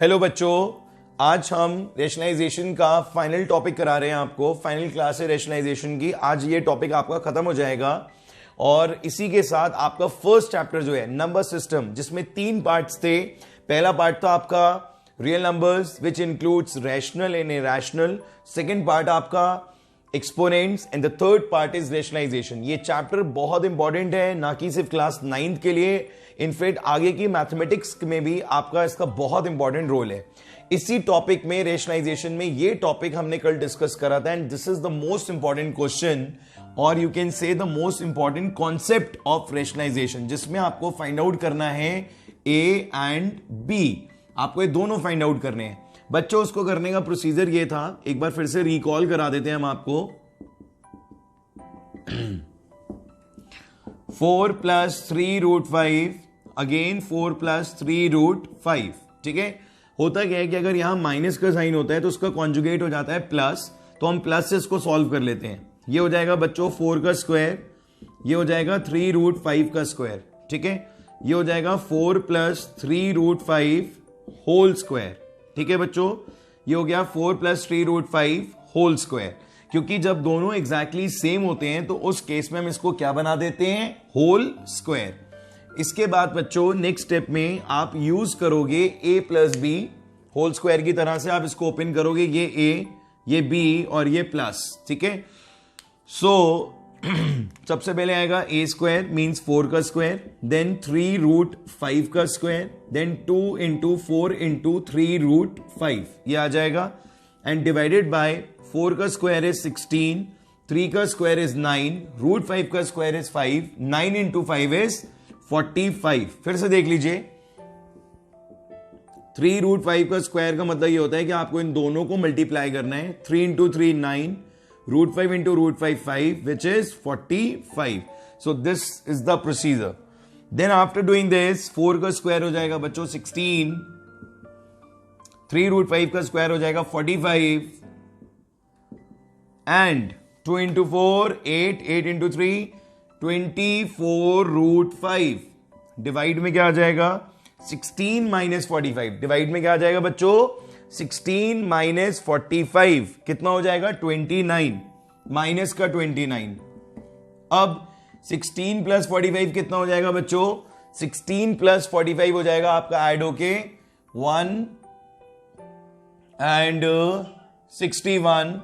Hello बच्चों, आज हम रेशनलाइजेशन का फाइनल टॉपिक करा रहे हैं आपको। फाइनल क्लास है रेशनलाइजेशन की। आज ये टॉपिक आपका खत्म हो जाएगा और इसी के साथ आपका फर्स्ट चैप्टर जो है नंबर सिस्टम, जिसमें 3 पार्ट्स थे। पहला पार्ट था आपका real numbers which includes rational and irrational. Second part आपका exponents and the third part is rationalisation. ये चैप्टर बहुत इंपॉर्टेंट है, ना कि सिर्फ क्लास 9th के लिए, इनफैक्ट आगे की मैथमेटिक्स में भी आपका इसका बहुत इंपॉर्टेंट रोल है। इसी टॉपिक में रेशनलाइजेशन में ये टॉपिक हमने कल डिस्कस करा था and this is the most important question और you can say the most important concept of rationalisation, जिसमें आपको फाइंड आउट करना है ए एंड बी। आपको ये दोनों फाइंड आउट करने हैं बच्चों। उसको करने का प्रोसीजर ये था, एक बार फिर से रिकॉल करा देते हैं हम आपको। 4 + 3√5 अगेन 4 + 3√5। ठीक है, होता क्या है कि अगर यहां माइनस का साइन होता है तो उसका कॉन्जुगेट हो जाता है प्लस, तो हम प्लस से इसको सॉल्व कर लेते हैं। ये हो जाएगा बच्चों 4 का स्क्वायर, ये हो जाएगा 3√5 का स्क्वायर। ठीक है, ये हो जाएगा 4 + 3√5 होल स्क्वायर। ठीक है बच्चों, ये हो गया 4 + 3√5 होल स्क्वायर। क्योंकि जब दोनों एग्जैक्टली सेम होते हैं तो उस केस में हम इसको क्या बना देते हैं, होल स्क्वायर। इसके बाद बच्चों नेक्स्ट स्टेप में आप यूज करोगे a + b होल स्क्वायर की तरह से। आप इसको ओपन करोगे, ये a, ये b और ये प्लस। ठीक है, सो सबसे पहले आएगा a² मीन्स 4 का स्क्वायर, देन 3√5 का स्क्वायर, देन 2 × 4 × 3√5 ये आ जाएगा एंड डिवाइडेड बाय 4 का स्क्वायर इज 16, 3 का स्क्वायर इज 9, √5 का स्क्वायर इज 5, 9 × 5 इज 45। फिर से देख लीजिए, 3√5 का स्क्वायर का मतलब ये होता है कि आपको इन दोनों को मल्टीप्लाई करना है। 3 × 3 9, √5 × √5 5, which is 45. So this is the procedure. Then after doing this, 4 का स्क्वायर हो जाएगा बच्चों 16, 3√5 का स्क्वायर हो जाएगा 45 एंड 2 × 4 8, 8 × 3 24√5। डिवाइड में क्या आ जाएगा, 16 - 45। डिवाइड में क्या आ जाएगा बच्चों, 16 - 45 कितना हो जाएगा, 29, माइनस का 29। अब 16 + 45 कितना हो जाएगा बच्चों, 16 + 45 हो जाएगा आपका ऐड होके 1 एंड 61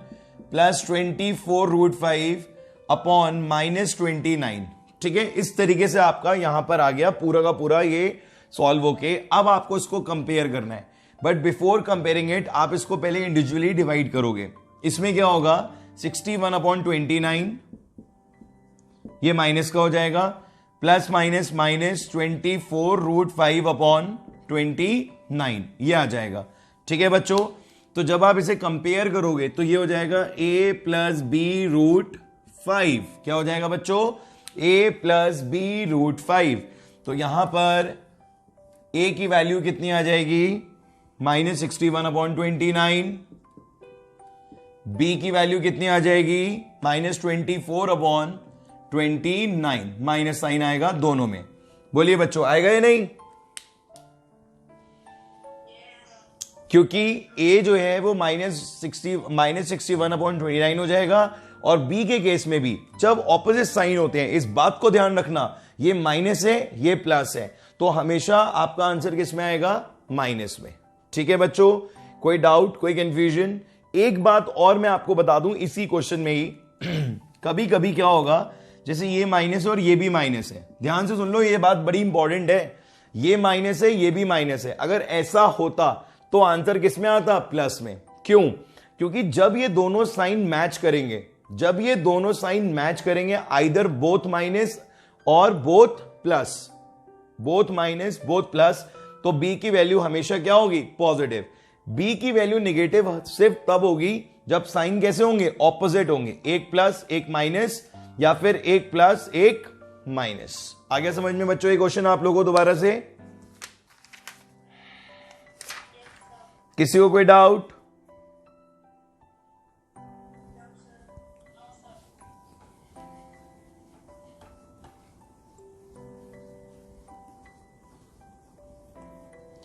+ 24√5 अपॉन -29। ठीक है, इस तरीके से आपका यहां पर आ गया पूरा का पूरा ये सॉल्व होके। अब आपको इसको कंपेयर करना है, बट बिफोर कंपेयरिंग इट आप इसको पहले इंडिविजुअली डिवाइड करोगे। इसमें क्या होगा, 61/29 ये माइनस का हो जाएगा, प्लस माइनस माइनस 24√5/29 ये आ जाएगा। ठीक है बच्चों, तो जब आप इसे कंपेयर करोगे तो ये हो जाएगा a + b√5। क्या हो जाएगा बच्चों, a + b√5। तो यहां पर a की वैल्यू कितनी आ जाएगी, -61/29। b की वैल्यू कितनी आ जाएगी, -24/29। माइनस साइन आएगा दोनों में। बोलिए बच्चों, आएगा या नहीं? क्योंकि a जो है वो -61/29 हो जाएगा और b के केस में भी जब ऑपोजिट साइन होते हैं, इस बात को ध्यान रखना, ये माइनस है ये प्लस है, तो हमेशा आपका आंसर किस में आएगा, माइनस में। ठीक है बच्चों, कोई डाउट, कोई कंफ्यूजन? एक बात और मैं आपको बता दूं इसी क्वेश्चन में ही कभी कभी क्या होगा, जैसे ये माइनस है और ये भी माइनस है, ध्यान से सुन लो, ये बात बड़ी इंपॉर्टेंट है। ये माइनस है ये भी माइनस है, अगर ऐसा होता तो आंसर किस में आता, प्लस में। क्यों? क्योंकि जब ये दोनों साइन मैच करेंगे, जब ये दोनों साइन मैच करेंगे, आइदर बोथ माइनस और both plus, both minus both plus, तो b की वैल्यू हमेशा क्या होगी, पॉजिटिव। b की वैल्यू नेगेटिव सिर्फ तब होगी जब साइन कैसे होंगे, ऑपोजिट होंगे, एक प्लस एक माइनस या फिर एक प्लस एक माइनस। आ गया समझ में बच्चों ये क्वेश्चन आप लोगों को? दोबारा से किसी को कोई डाउट?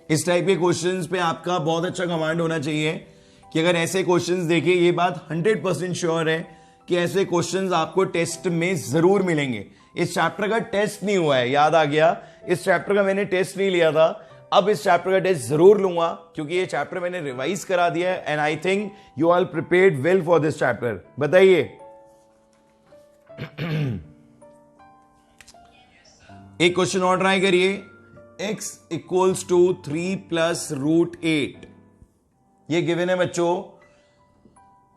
इस टाइप के क्वेश्चंस पे आपका बहुत अच्छा कमांड होना चाहिए कि अगर ऐसे क्वेश्चंस देखिए, ये बात 100% श्योर है कि ऐसे क्वेश्चंस आपको टेस्ट में जरूर मिलेंगे। इस चैप्टर का टेस्ट नहीं हुआ है, याद आ गया, इस चैप्टर का मैंने टेस्ट नहीं लिया था, अब इस चैप्टर का टेस्ट जरूर लूंगा क्योंकि ये चैप्टर मैंने रिवाइज करा दिया है and I think you all prepared well for this chapter. बताइए एक क्वेश्चन और ट्राई करिए। x equals to 3 plus root 8, ये गिवन है बच्चों,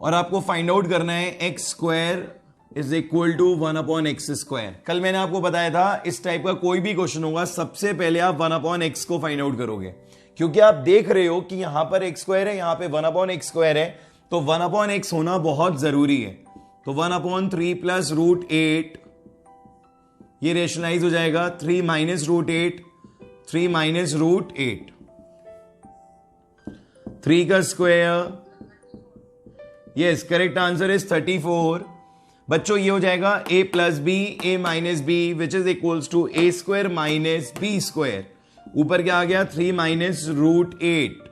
और आपको फाइंड आउट करना है x square is equal to 1/x square. कल मैंने आपको बताया था इस टाइप का कोई भी क्वेश्चन होगा सबसे पहले आप 1/x को फाइंड आउट करोगे, क्योंकि आप देख रहे हो कि यहां पर x स्क्वायर है, यहां पे 1/x स्क्वायर है, तो 1/x होना बहुत जरूरी है। तो 1/3 प्लस रूट 8 ये रेशनलाइज हो जाएगा 3 माइनस रूट 8, 3 माइनस रूट 8, 3 का square, yes correct answer is 34। बच्चों ये हो जाएगा a plus b a minus b which is equals to a square minus b square. ऊपर क्या आ गया 3 minus root 8,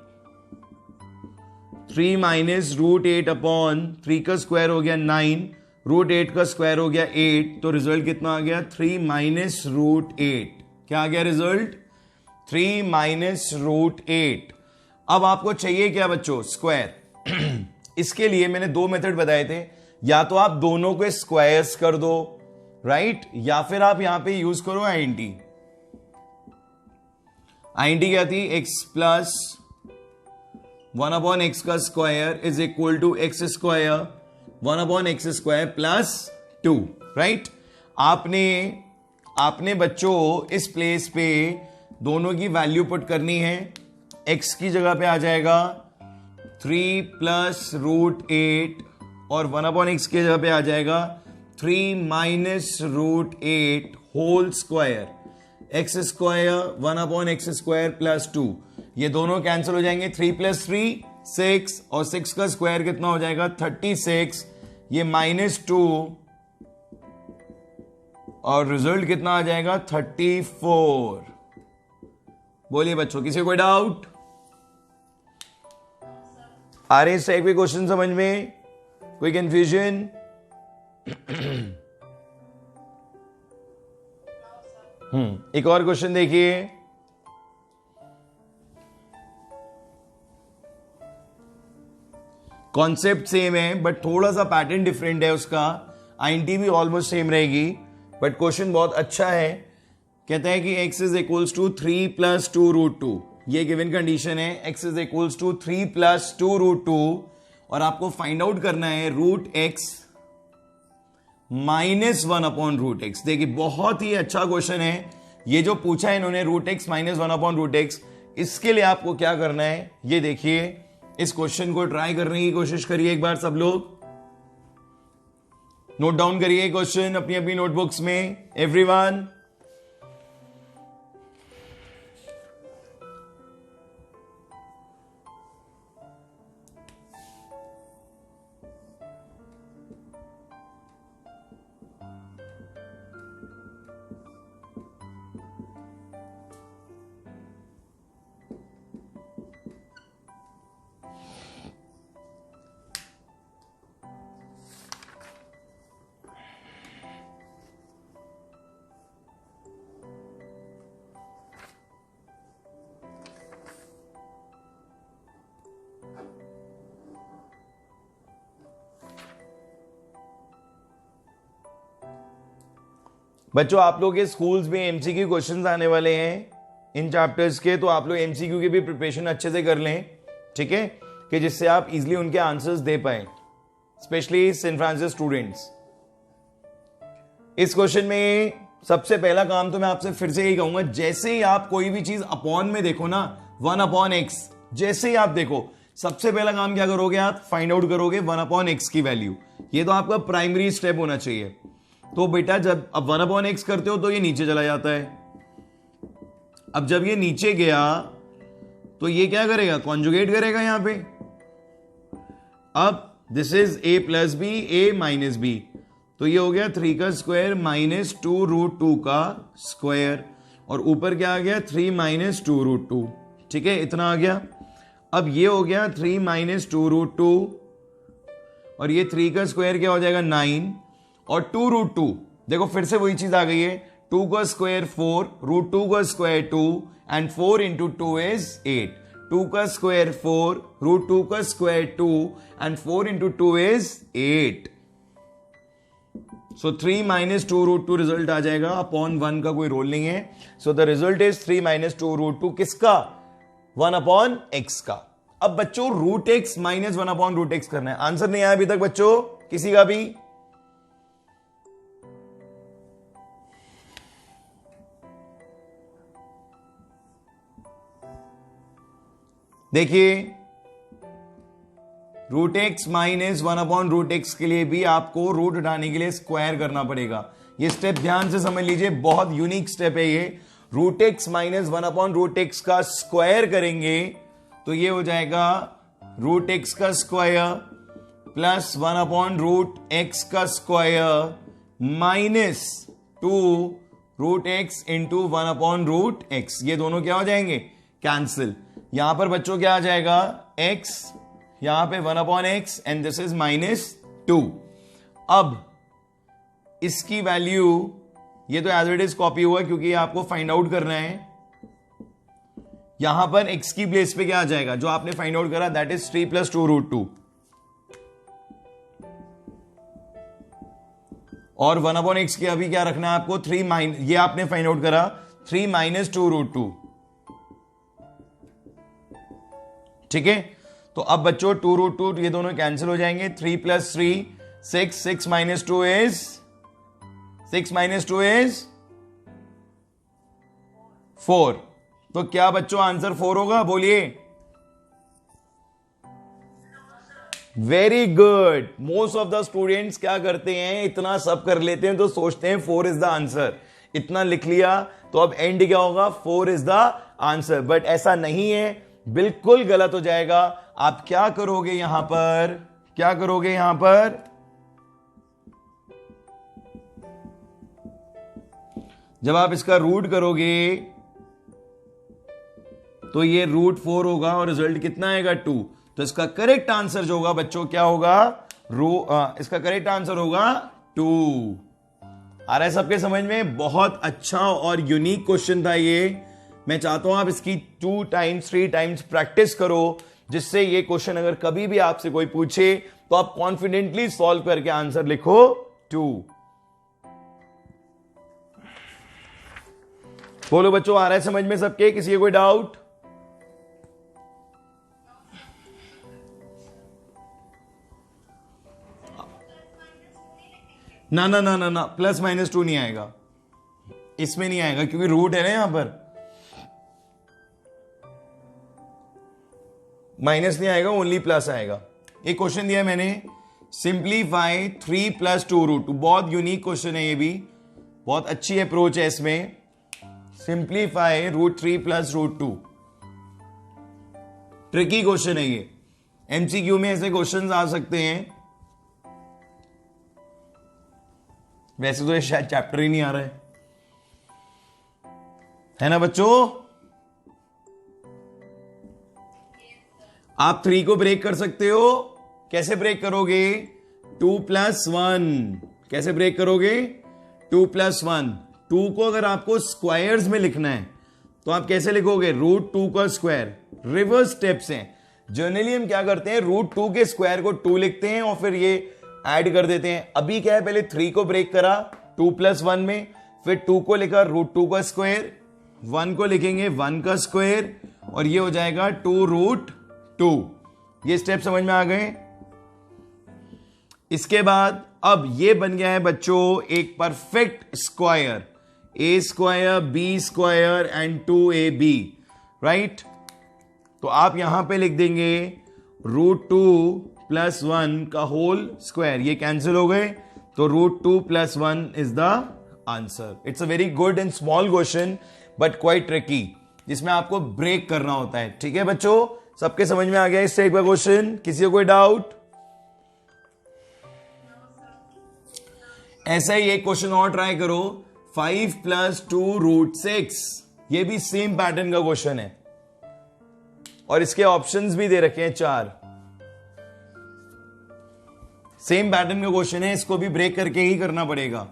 3 minus root 8 upon 3 का स्क्वायर हो गया 9, रूट 8 का स्क्वायर हो गया 8, तो रिजल्ट कितना आ गया 3 माइनस रूट 8। क्या आ गया रिजल्ट 3 माइनस रूट 8। अब आपको चाहिए क्या बच्चों स्क्वायर। इसके लिए मैंने दो मेथड बताए थे, या तो आप दोनों को स्क्वायर्स कर दो राइट, या फिर आप यहां पे यूज करो आईएनटी। आईएनटी क्या थी x प्लस 1/x का square is equal to x square 1/x square plus 2 right. आपने बच्चों इस प्लेस पे दोनों की वैल्यू पुट करनी है। x की जगह पे आ जाएगा 3 प्लस रूट 8 और 1/x की जगह पे आ जाएगा 3 minus root 8 whole square, x square 1/x square plus 2, ये दोनों कैंसिल हो जाएंगे। 3 प्लस 3 6 और 6 का स्क्वायर कितना हो जाएगा 36, ये माइनस 2 और रिजल्ट कितना आ जाएगा 34। बोलिए बच्चों किसी कोई डाउट आ रहे इस टाइप के क्वेश्चन समझ में, कोई कंफ्यूजन? एक और क्वेश्चन देखिए। कॉन्सेप्ट सेम है बट थोड़ा सा पैटर्न डिफरेंट है उसका। आईएनटी भी ऑलमोस्ट सेम रहेगी बट क्वेश्चन बहुत अच्छा है। कहता है कि x is equals to 3 plus 2 root 2, ये गिवन कंडीशन है। x is equals to 3 plus 2 root 2 और आपको फाइंड आउट करना है रूट x माइनस 1/√x। देखिए बहुत ही अच्छा क्वेश्चन है ये जो पूछा है इन्होंने, रूट x माइनस 1/√x। इसके लिए आपको क्या करना है ये देखिए, इस क्वेश्चन को ट्राई करने की कोशिश करिए एक बार सब लोग, नोट डाउन करिए क्वेश्चन अपनी अपनी नोटबुक्स में एवरीवन। बच्चों आप लोग के स्कूल्स में एमसीक्यू क्वेश्चंस आने वाले हैं इन चैप्टर्स के, तो आप लोग एमसीक्यू की भी प्रिपरेशन अच्छे से कर लें, ठीक है, कि जिससे आप इजीली उनके आंसर्स दे पाए, स्पेशली सेंट फ्रांसिस स्टूडेंट्स। इस क्वेश्चन में सबसे पहला काम तो मैं आपसे फिर से यही कहूंगा, जैसे ही आप कोई भी चीज अपॉन में देखो ना 1/x, जैसे ही आप देखो सबसे पहला काम क्या करोगे आप फाइंड आउट करोगे 1/x की वैल्यू। ये तो आपका प्राइमरी स्टेप होना चाहिए। तो बेटा जब अब 1/x करते हो तो ये नीचे चला जाता है। अब जब ये नीचे गया तो ये क्या करेगा कॉन्जुगेट करेगा यहां पे। अब this is a plus b a minus b, तो ये हो गया 3 का स्क्वायर माइनस 2 रूट 2 का स्क्वायर और ऊपर क्या आ गया 3 माइनस 2 रूट 2। ठीक है, इतना आ गया। अब ये हो गया 3 माइनस 2√2 और ये 3 का स्क्वायर क्या हो जाएगा 9 और 2√2 देखो फिर से वही चीज आ गई है, 2 का स्क्वायर 4, √2 का स्क्वायर 2 एंड 4 इंटू 2 इज 8। 2 का स्क्वायर 4, √2 का square 2 and 4 into 2 is 8। So 3 minus 2√2 result आ जाएगा, अपॉन 1 का कोई रोल नहीं है। So the result is 3 minus 2√2 किसका, 1 अपॉन x का। अब बच्चों √x माइनस 1 अपॉन √x करना है। आंसर नहीं आया अभी तक बच्चों किसी का भी? देखिए √x माइनस 1 अपॉन √x के लिए भी आपको रूट उठाने के लिए स्क्वायर करना पड़ेगा। ये स्टेप ध्यान से समझ लीजिए, बहुत यूनिक स्टेप है ये। √x माइनस 1 अपॉन √x का स्क्वायर करेंगे तो ये हो जाएगा √x का स्क्वायर प्लस 1 अपॉन √x का square minus 2 √x into 1 upon √x। ये दोनों क्या हो जाएंगे, कैंसिल। यहां पर बच्चों क्या आ जाएगा, x, यहां पे 1 upon x and this is -2। अब इसकी वैल्यू, ये तो एज इट इज कॉपी हुआ क्योंकि आपको फाइंड आउट करना है। यहां पर x की प्लेस पे क्या आ जाएगा, जो आपने फाइंड आउट करा दैट इज 3 प्लस 2√2 और 1 अपॉन x के अभी क्या रखना है आपको 3 माइनस, ये आपने फाइंड आउट करा 3 माइनस 2√2। ठीक है, तो अब बच्चों 2√2 ये दोनों कैंसिल हो जाएंगे। 3 plus 3 6, 6 minus 2 is 6 minus 2 is 4। तो क्या बच्चों आंसर 4 होगा, बोलिए। Very good. Most of the students क्या करते हैं, इतना सब कर लेते हैं तो सोचते हैं 4 इज द आंसर। इतना लिख लिया तो अब एंड क्या होगा, 4 इज द आंसर। बट ऐसा नहीं है, बिल्कुल गलत हो जाएगा। आप क्या करोगे यहां पर, क्या करोगे यहां पर, जब आप इसका रूट करोगे तो ये √4 होगा और रिजल्ट कितना आएगा 2। तो इसका करेक्ट आंसर जो होगा बच्चों क्या होगा, इसका करेक्ट आंसर होगा 2। आ रहा है सबके समझ में? बहुत अच्छा और यूनिक क्वेश्चन था ये। मैं चाहता हूं आप इसकी 2 टाइम्स 3 टाइम्स प्रैक्टिस करो, जिससे ये क्वेश्चन अगर कभी भी आपसे कोई पूछे तो आप कॉन्फिडेंटली सॉल्व करके आंसर लिखो 2। बोलो बच्चों, आ रहा है समझ में सबके? किसी को कोई डाउट? ना ना ना ना ना, प्लस माइनस 2 नहीं आएगा, इसमें नहीं आएगा क्योंकि रूट है ना, यहां पर माइनस नहीं आएगा, ओनली प्लस आएगा। एक क्वेश्चन दिया है मैंने, सिंप्लीफाई 3 प्लस 2√2। बहुत यूनिक क्वेश्चन है ये भी, बहुत अच्छी अप्रोच है इसमें। Simplify √3 plus √2। ट्रिकी क्वेश्चन है ये, एमसीक्यू में ऐसे क्वेश्चंस आ सकते हैं। वैसे तो ये शायद चैप्टर ही नहीं आ रहा है ना बच्चों? आप 3 को ब्रेक कर सकते हो। कैसे ब्रेक करोगे, 2 प्लस 1। कैसे ब्रेक करोगे, 2 प्लस 1। 2 को अगर आपको स्क्वायर्स में लिखना है तो आप कैसे लिखोगे, √2 का स्क्वायर। रिवर्स स्टेप्स हैं। जनरली हम क्या करते हैं, √2 के स्क्वायर को 2 लिखते हैं और फिर ये ऐड कर देते हैं। अभी क्या है, पहले 3 को ब्रेक करा 2 प्लस 1 में, फिर 2 को लिखा √2 का स्क्वायर, 1 को लिखेंगे 1 का स्क्वायर और ये हो जाएगा 2√2। ये स्टेप समझ में आ गए? इसके बाद अब ये बन गया है बच्चों एक perfect square, a square b square and 2ab, right. तो आप यहां पे लिख देंगे √2 प्लस 1 का होल स्क्वायर। ये कैंसिल हो गए तो √2 plus 1 is the answer. It's a very good and small question but quite tricky, जिसमें आपको ब्रेक करना होता है। ठीक है बच्चों, सबके समझ में आ गया इस टाइप का क्वेश्चन? किसी को कोई डाउट? ऐसा ही एक क्वेश्चन और ट्राई करो, 5 प्लस 2 √6। ये भी सेम पैटर्न का क्वेश्चन है। और इसके ऑप्शंस भी दे रखे हैं 4। सेम पैटर्न का क्वेश्चन है, इसको भी ब्रेक करके ही करना पड़ेगा।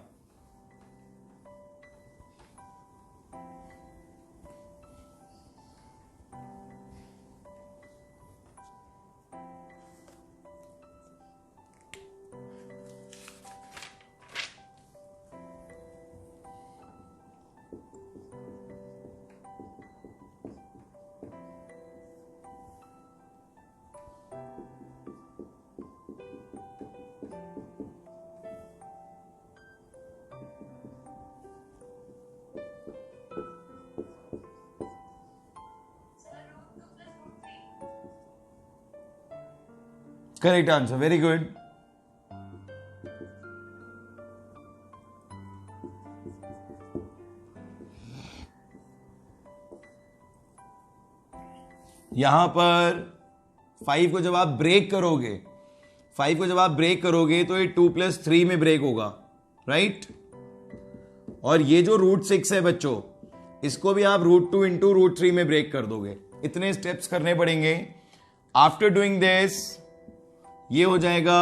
Correct answer, very good. यहां पर 5 को जब आप ब्रेक करोगे, 5 को जब आप ब्रेक करोगे तो ये 2 + 3 में ब्रेक होगा, राइट। और ये जो √6 है बच्चों, इसको भी आप √2 × √3 में ब्रेक कर दोगे। इतने स्टेप्स करने पड़ेंगे। आफ्टर डूइंग दिस ये हो जाएगा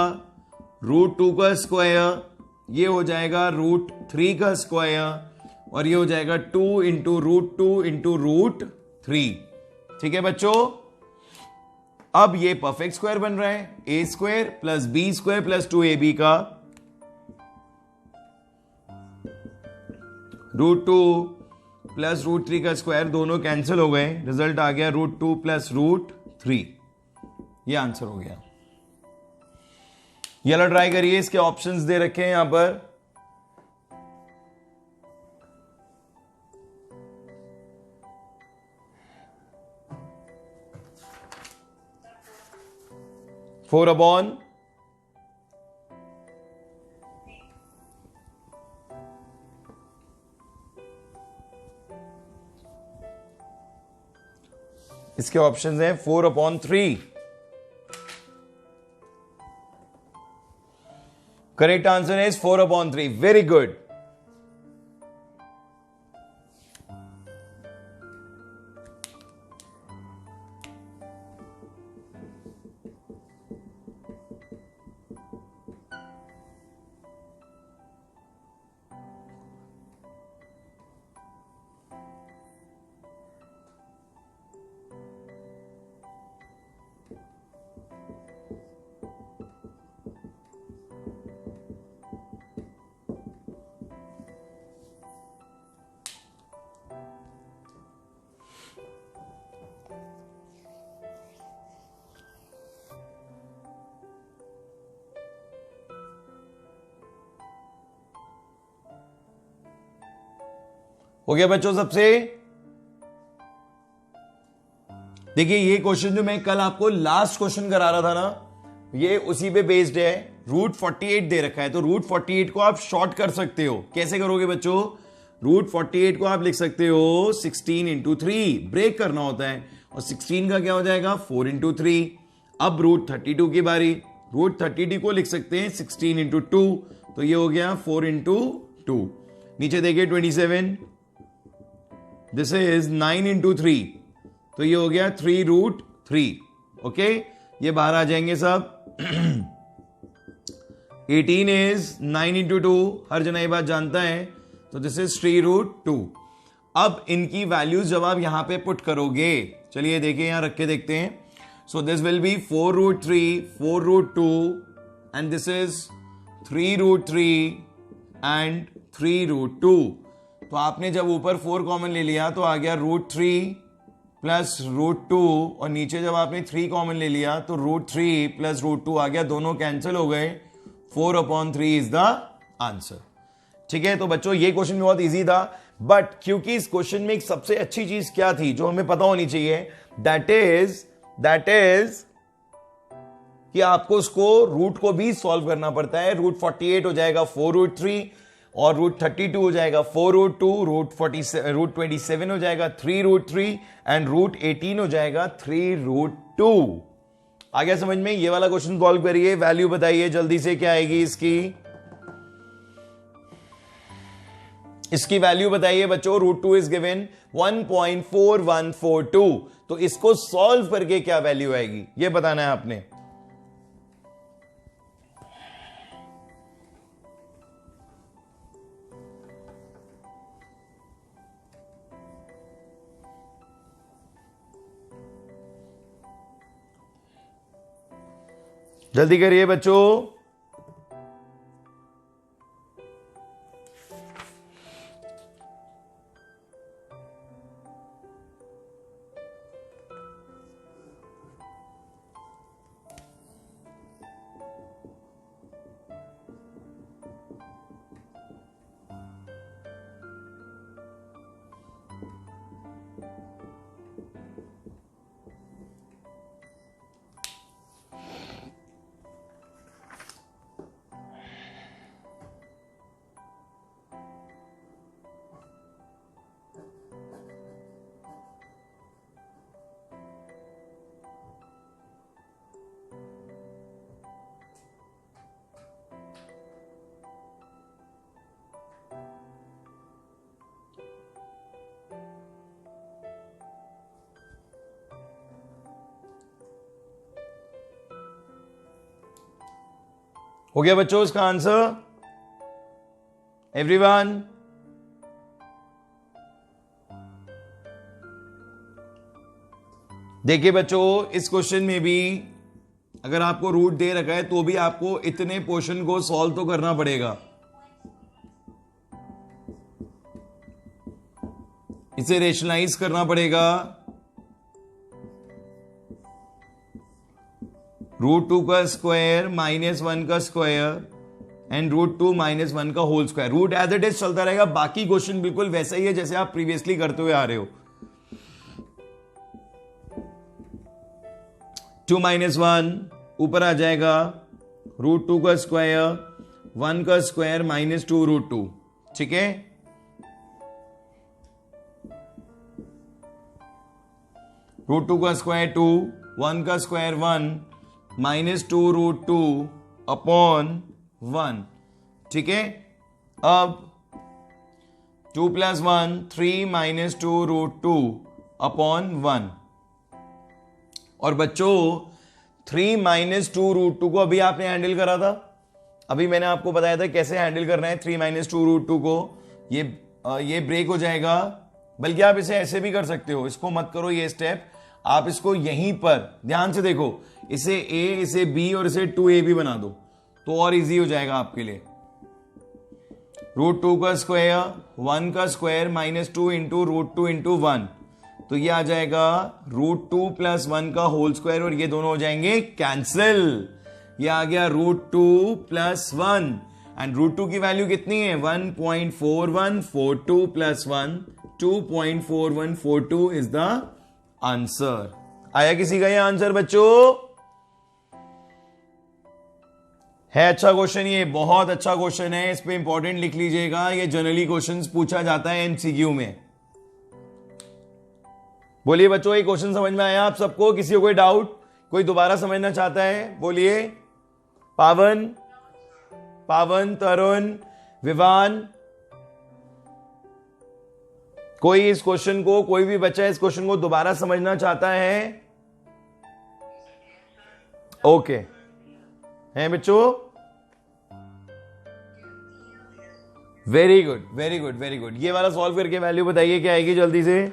√2 का स्क्वायर, ये हो जाएगा √3 का स्क्वायर, और ये हो जाएगा 2 × √2 × √3। ठीक है बच्चों, अब ये परफेक्ट स्क्वायर बन रहा है, a² + b² + 2ab का √2 + √3 का स्क्वायर, दोनों कैंसिल हो गए, रिजल्ट आ गया √2 + √3। ये आंसर हो गया। ये लो ट्राई करिए, इसके ऑप्शंस दे रखे हैं यहां पर। फोर अपॉन इसके ऑप्शंस हैं 4/3। Correct answer is 4/3। Very good. हो गया बच्चों सबसे। देखिए ये क्वेश्चन जो मैं कल आपको लास्ट क्वेश्चन करा रहा था ना, ये उसी पे बेस्ड है। √48 दे रखा है, तो √48 को आप शॉर्ट कर सकते हो। कैसे करोगे बच्चों? √48 को आप लिख सकते हो 16 × 3, ब्रेक करना होता है, और 16 का क्या हो जाएगा 4 × 3। अब √32 की बारी, √32 को लिख सकते हैं 16 × 2, तो ये हो गया 4 × 2। नीचे देखिए 27, दिस इज 9 × 3, तो ये हो गया 3√3। ओके, ये बाहर आ जाएंगे सब। 18 इज 9 × 2, हर जना ये बात जानता है, तो दिस इज 3√2। अब इनकी वैल्यूज जब आप यहां पे पुट करोगे, चलिए देखिए यहां रख के देखते हैं। So this will be 4√3, 4√2, and this is 3√3 and 3√2। तो आपने जब ऊपर 4 कॉमन ले लिया तो आ गया √3 + √2, और नीचे जब आपने 3 कॉमन ले लिया तो √3 + √2 आ गया, दोनों कैंसिल हो गए। 4/3 इज द आंसर। ठीक है, तो बच्चों ये क्वेश्चन बहुत इजी था, बट क्योंकि इस क्वेश्चन में एक सबसे अच्छी चीज क्या थी जो हमें पता होनी चाहिए, दैट इज कि आपको उसको रूट को भी सॉल्व करना पड़ता है। √48 हो जाएगा 4√3, और √32 हो जाएगा 4√2, √27 हो जाएगा 3√3, एंड √18 हो जाएगा 3√2। आ गया समझ में? ये वाला क्वेश्चन सॉल्व करिए, वैल्यू बताइए जल्दी से क्या आएगी इसकी। इसकी वैल्यू बताइए बच्चों, √2 इज गिवन 1.4142। तो इसको सॉल्व करके क्या वैल्यू आएगी ये बताना है आपने। जल्दी करिए बच्चों। हो गया बच्चों इसका आंसर एवरीवन? देखिए बच्चों, इस क्वेश्चन में भी अगर आपको रूट दे रखा है तो भी आपको इतने पोर्शन को सॉल्व तो करना पड़ेगा। इसे रेशनलाइज करना पड़ेगा। √2 का स्क्वायर -1 का स्क्वायर एंड √2 -1 का whole square. Root as it is चलता रहेगा। बाकी क्वेश्चन बिल्कुल वैसा ही है जैसे आप प्रीवियसली करते हुए आ रहे हो। 2 - 1 ऊपर आ जाएगा, √2 का स्क्वायर 1 का स्क्वायर -2 √2। ठीक है, √2 का स्क्वायर 2, 1 का स्क्वायर 1 -2 √2 अपॉन 1। ठीक है, अब 2 + 1 3 -2 √2 अपॉन 1। और बच्चों 3 -2 √2 को अभी आपने हैंडल करा था। अभी मैंने आपको बताया था कैसे हैंडल करना है 3 -2 √2 को। ये ब्रेक हो जाएगा। बल्कि आप इसे ऐसे भी कर सकते हो, इसको मत करो ये स्टेप, आप इसको यहीं पर ध्यान से देखो, इसे A, इसे B और इसे 2A भी बना दो तो और इजी हो जाएगा आपके लिए। √2 का स्क्वायर 1 का स्क्वायर -2 इंटू √2 इंटू 1, तो ये आ जाएगा √2 + 1 का होल स्क्वायर और ये दोनों हो जाएंगे कैंसिल। ये आ गया √2 + 1 एंड √2 की वैल्यू कितनी है 1.4142 + 1 2.4142 इज द आंसर। आया किसी का ये आंसर बच्चों? है अच्छा क्वेश्चन, ये बहुत अच्छा क्वेश्चन है। इस पे इंपॉर्टेंट लिख लीजिएगा, ये जनरली क्वेश्चंस पूछा जाता है एमसीक्यू में। बोलिए बच्चों, ये क्वेश्चन समझ में आया आप सबको? किसी को कोई डाउट, कोई दोबारा समझना चाहता है? बोलिए। पावन, तरुण, विवान, कोई इस क्वेश्चन को, कोई भी बच्चा इस क्वेश्चन को दोबारा समझना चाहता है? ओके, हैं बच्चों? Very good, very good, very good. ये वाला सॉल्व करके वैल्यू बताइए क्या आएगी जल्दी से।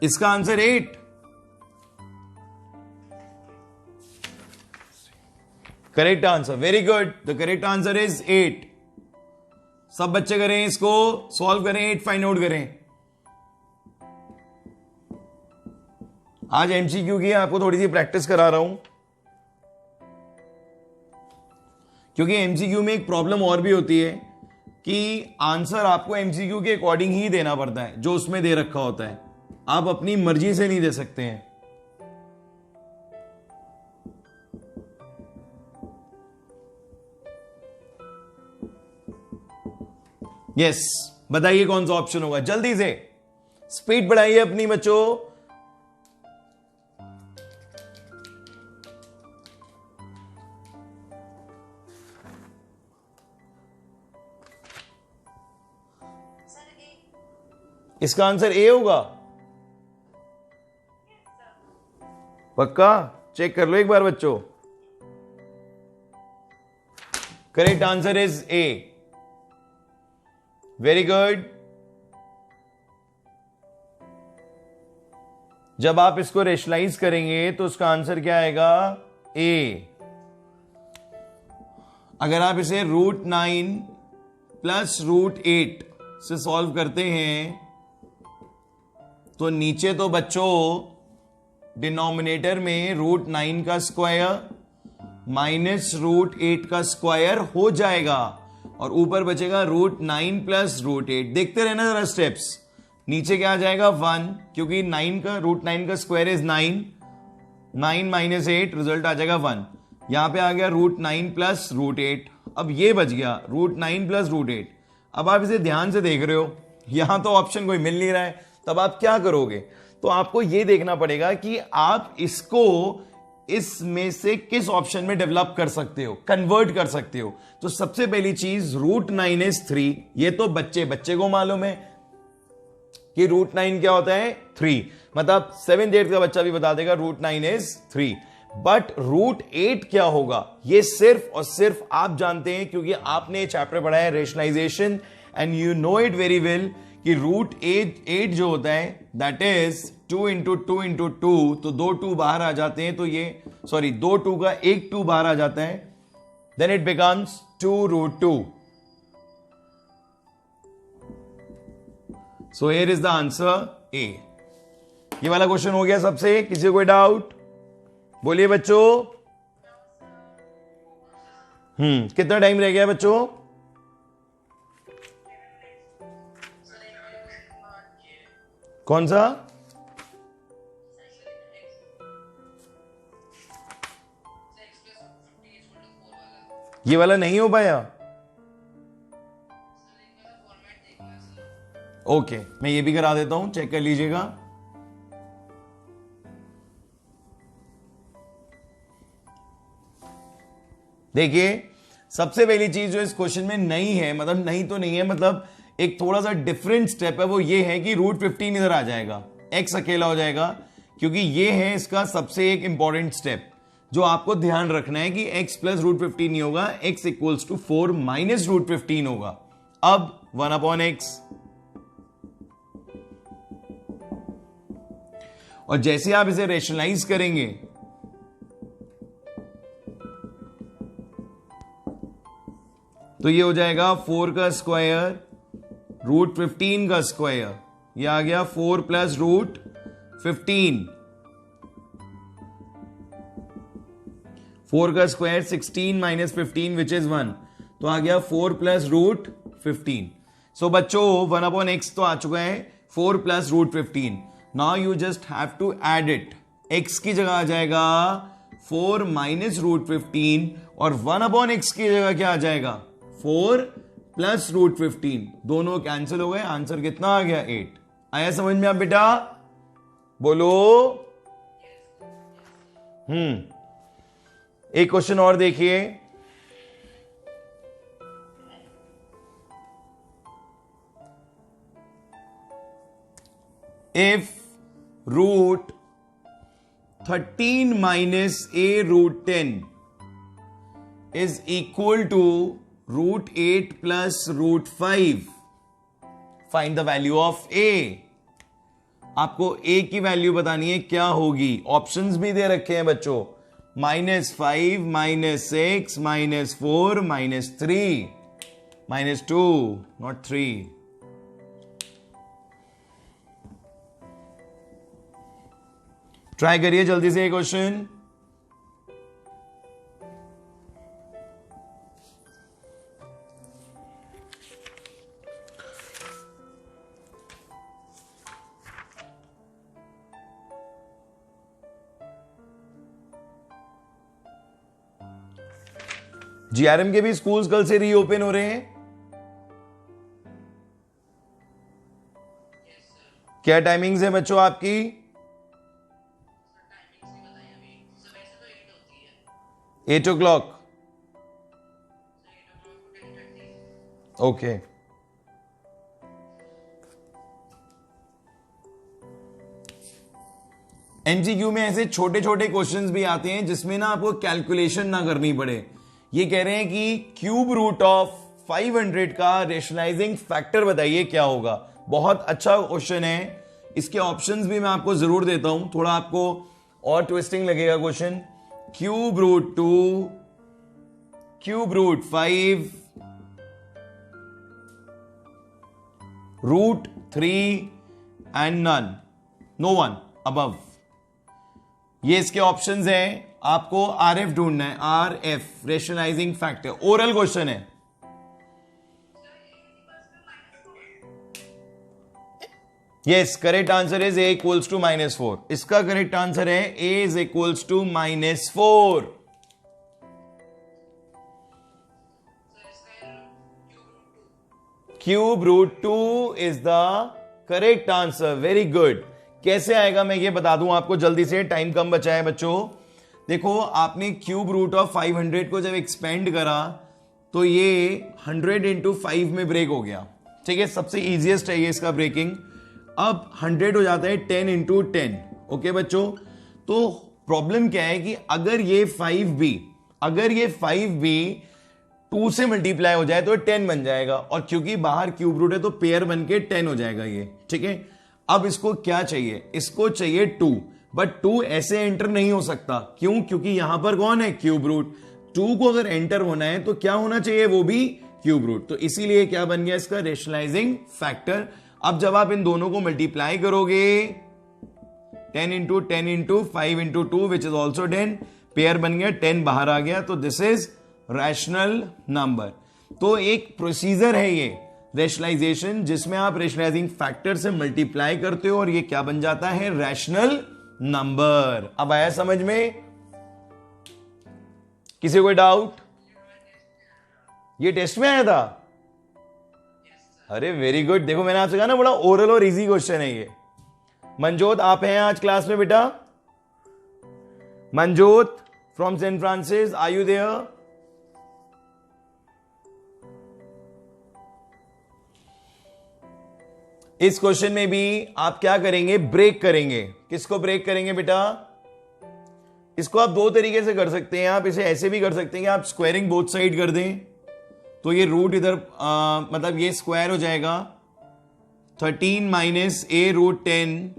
इसका answer 8। Correct answer, very good. The correct answer is 8। सब बच्चे करें, इसको सॉल्व करें, 8 फाइंड आउट करें। आज एमसीक्यू की आपको थोड़ी सी प्रैक्टिस करा रहा हूं, क्योंकि एमसीक्यू में एक प्रॉब्लम और भी होती है कि आंसर आपको एमसीक्यू के अकॉर्डिंग ही देना पड़ता है, जो उसमें दे रखा होता है, आप अपनी मर्जी से नहीं दे सकते हैं। यस, बताइए कौन सा ऑप्शन होगा, जल्दी से स्पीड बढ़ाइए अपनी बच्चों। इसका आंसर ए होगा, पक्का? चेक कर लो एक बार बच्चों। Correct answer is A. Very good. जब आप इसको रेशनलाइज करेंगे तो उसका आंसर क्या आएगा? ए। अगर आप इसे √9 प्लस √8 से सॉल्व करते हैं तो नीचे तो बच्चों डिनोमिनेटर में √9 का स्क्वायर माइनस √8 का स्क्वायर हो जाएगा और ऊपर बचेगा √9 प्लस √8। देखते रहना जरा स्टेप्स। नीचे क्या आ जाएगा? 1, क्योंकि 9 का √9 का स्क्वायर इज 9, 9 माइनस 8, रिजल्ट आ जाएगा 1। यहां पे आ गया √9 प्लस √8। अब ये बच गया √9 प्लस √8। अब आप इसे ध्यान से देख रहे हो, यहां तो ऑप्शन कोई मिल नहीं रहा है, तब आप क्या करोगे? तो आपको यह देखना पड़ेगा कि आप इसको इसमें से किस ऑप्शन में डेवलप कर सकते हो, कन्वर्ट कर सकते हो। तो सबसे पहली चीज √9 इज 3। ये तो बच्चे को मालूम है कि √9 क्या होता है? 3। मतलब 7th 8th का बच्चा भी बता देगा √9 इज 3। बट √8 क्या होगा, ये सिर्फ और सिर्फ आप जानते हैं, क्योंकि आपने ये चैप्टर पढ़ा है rationalisation and you know it very well कि √8 जो होता है दैट इज 2 इंटू 2 इंटू 2। तो 2 2 बाहर आ जाते हैं, तो ये सॉरी 2 2 का 1 2 बाहर आ जाता है, then it becomes 2√2। So here is the answer A. ये वाला क्वेश्चन हो गया सबसे। किसी को कोई डाउट? बोलिए बच्चों। कितना टाइम रह गया बच्चों? कौन सा? ये वाला नहीं हो पाया? ओके, मैं ये भी करा देता हूं, चेक कर लीजिएगा। देखिए, सबसे पहली चीज जो इस क्वेश्चन में नहीं है, मतलब नहीं तो नहीं है, मतलब एक थोड़ा सा डिफरेंट स्टेप है, वो ये है कि √15 इधर आ जाएगा, x अकेला हो जाएगा, क्योंकि ये है इसका सबसे एक इंपॉर्टेंट स्टेप जो आपको ध्यान रखना है कि x प्लस √15 नहीं होगा, x इक्वल्स टू 4 माइनस √15 होगा। अब 1/x, और जैसे आप इसे रेशनलाइज करेंगे तो ये हो जाएगा 4 का स्क्वायर √15 का स्क्वायर, ये आ गया 4 प्लस √15। 4 का स्क्वायर 16 माइनस 15 विच इज 1, तो आ गया 4 प्लस √15। सो बच्चों 1/x तो आ चुका है, 4 plus √15। Now you just have to add it. x की जगह आ जाएगा 4 माइनस √15 और 1/x की जगह क्या आ जाएगा? 4 प्लस √15। दोनों कैंसिल हो गए, आंसर कितना आ गया? 8। आया समझ में आप बेटा? बोलो। एक क्वेश्चन और देखिए। If √13 minus a√10 is equal to √8 plus √5, find the value of a। आपको a की वैल्यू बतानी है, क्या होगी? ऑप्शंस भी दे रखे हैं बच्चों, -5, -6, -4, -3, -2, not 3। ट्राई करिए जल्दी से ये क्वेश्चन। जीआरएम के भी स्कूल्स कल से रीओपन हो रहे हैं। क्या टाइमिंग्स है बच्चों आपकी? 8 o'clock। ओके, एमसीक्यू में ऐसे छोटे छोटे क्वेश्चंस भी आते हैं जिसमें ना आपको कैलकुलेशन ना करनी पड़े। ये कह रहे हैं कि क्यूब रूट ऑफ 500 का रेशनलाइजिंग फैक्टर बताइए क्या होगा। बहुत अच्छा क्वेश्चन है, इसके ऑप्शंस भी मैं आपको जरूर देता हूं, थोड़ा आपको और ट्विस्टिंग लगेगा question. Cube root 2, cube root 5, root 3 and none, no one above. ये इसके ऑप्शंस हैं, आपको आरएफ ढूंढना है, RF rationalising factor. Oral question है। Yes, correct answer is A equals to -4। इसका करेक्ट आंसर है A is equals to -4। Cube root 2 is the correct answer. Very good. कैसे आएगा मैं ये बता दूं आपको जल्दी से, टाइम कम बचा है बच्चों। देखो, आपने क्यूब रूट ऑफ 500 को जब एक्सपेंड करा तो ये 100 इंटू 5 में ब्रेक हो गया। ठीक है, सबसे इजीएस्ट है ये इसका ब्रेकिंग। अब 100 हो जाता है 10 इंटू 10। ओके बच्चों, तो प्रॉब्लम क्या है कि अगर ये 5b 2 से मल्टीप्लाई हो जाए तो 10 बन जाएगा, और क्योंकि बाहर क्यूब रूट है तो पेयर बन के 10 हो जाएगा ये। ठीक है, अब इसको क्या चाहिए? इसको चाहिए 2, बट 2 ऐसे एंटर नहीं हो सकता। क्यों? क्योंकि यहां पर कौन है? Cube root. 2 को अगर एंटर होना है तो क्या होना चाहिए? वो भी क्यूब रूट। तो इसीलिए क्या बन गया इसका रेशनलाइजिंग फैक्टर। अब जब आप इन दोनों को मल्टीप्लाई करोगे, 10 into 10 into 5 into 2 which is also 10, pair बन गया, 10 बाहर आ गया, तो दिस इज रैशनल नंबर। तो एक प्रोसीजर है ये रेशनलाइजेशन, जिसमें आप रेशनलाइजिंग फैक्टर से मल्टीप्लाई करते हो और ये क्या बन जाता है? Rational number. अब आया समझ में? किसी कोई डाउट? ये टेस्ट में आया था? अरे वेरी गुड। देखो मैंने आपसे कहा ना, बड़ा ओरल और इजी क्वेश्चन है ये। मनजोत आप हैं आज क्लास में बेटा? Manjot from Saint Francis, are you there? इस क्वेश्चन में भी आप क्या करेंगे? ब्रेक करेंगे। किसको ब्रेक करेंगे बेटा? इसको आप दो तरीके से कर सकते हैं। आप इसे ऐसे भी कर सकते हैं कि आप स्क्वायरिंग बोथ साइड कर दें, तो ये रूट इधर मतलब ये स्क्वायर हो जाएगा 13 माइनस a रूट 10,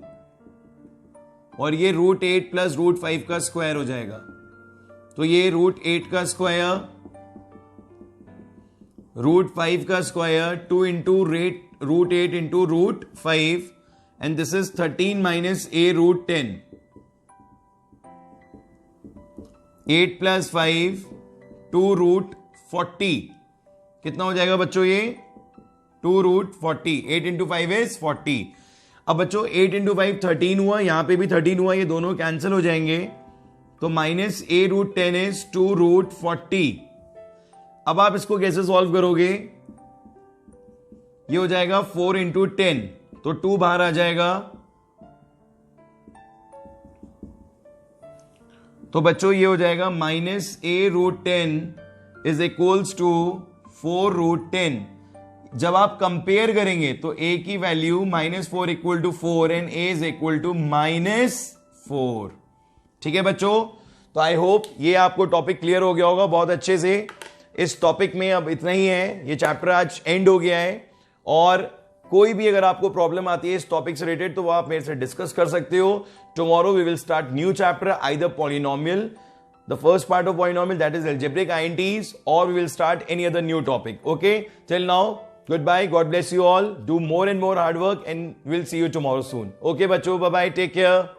और ये रूट 8 प्लस रूट 5 का स्क्वायर हो जाएगा। तो ये रूट 8 का स्क्वायर, रूट 5 का square, 2 into root 8 into root 5, and this is 13 minus a root 10। 8 प्लस 5, 2 रूट 40। कितना हो जाएगा बच्चों ये? 2 रूट 40। 8 into 5 is 40। अब बच्चों 8 इंटू 5 13 हुआ, यहां पे भी 13 हुआ, ये दोनों कैंसिल हो जाएंगे, तो minus a root 10 is 2 root 40। अब आप इसको कैसे सॉल्व करोगे? ये हो जाएगा 4 इंटू 10, तो 2 बाहर आ जाएगा। तो बच्चों ये हो जाएगा minus a root 10 is equals to 4 root 10। जब आप कंपेयर करेंगे तो a की value -4 equal to 4 and a is equal to -4। ठीक है बच्चों, तो आई होप ये आपको टॉपिक क्लियर हो गया होगा बहुत अच्छे से। इस टॉपिक में अब इतना ही है, ये चैप्टर आज एंड हो गया है, और कोई भी अगर आपको प्रॉब्लम आती है इस टॉपिक से रिलेटेड तो वो आप मेरे से डिस्कस कर सकते हो। Tomorrow we will start new chapter, either polynomial, the first part of polynomial, that is algebraic INTs, or we will start any other new topic. Okay, till now goodbye, God bless you all, do more and more hard work, and we'll see you tomorrow soon. Okay bachcho, bye bye, take care.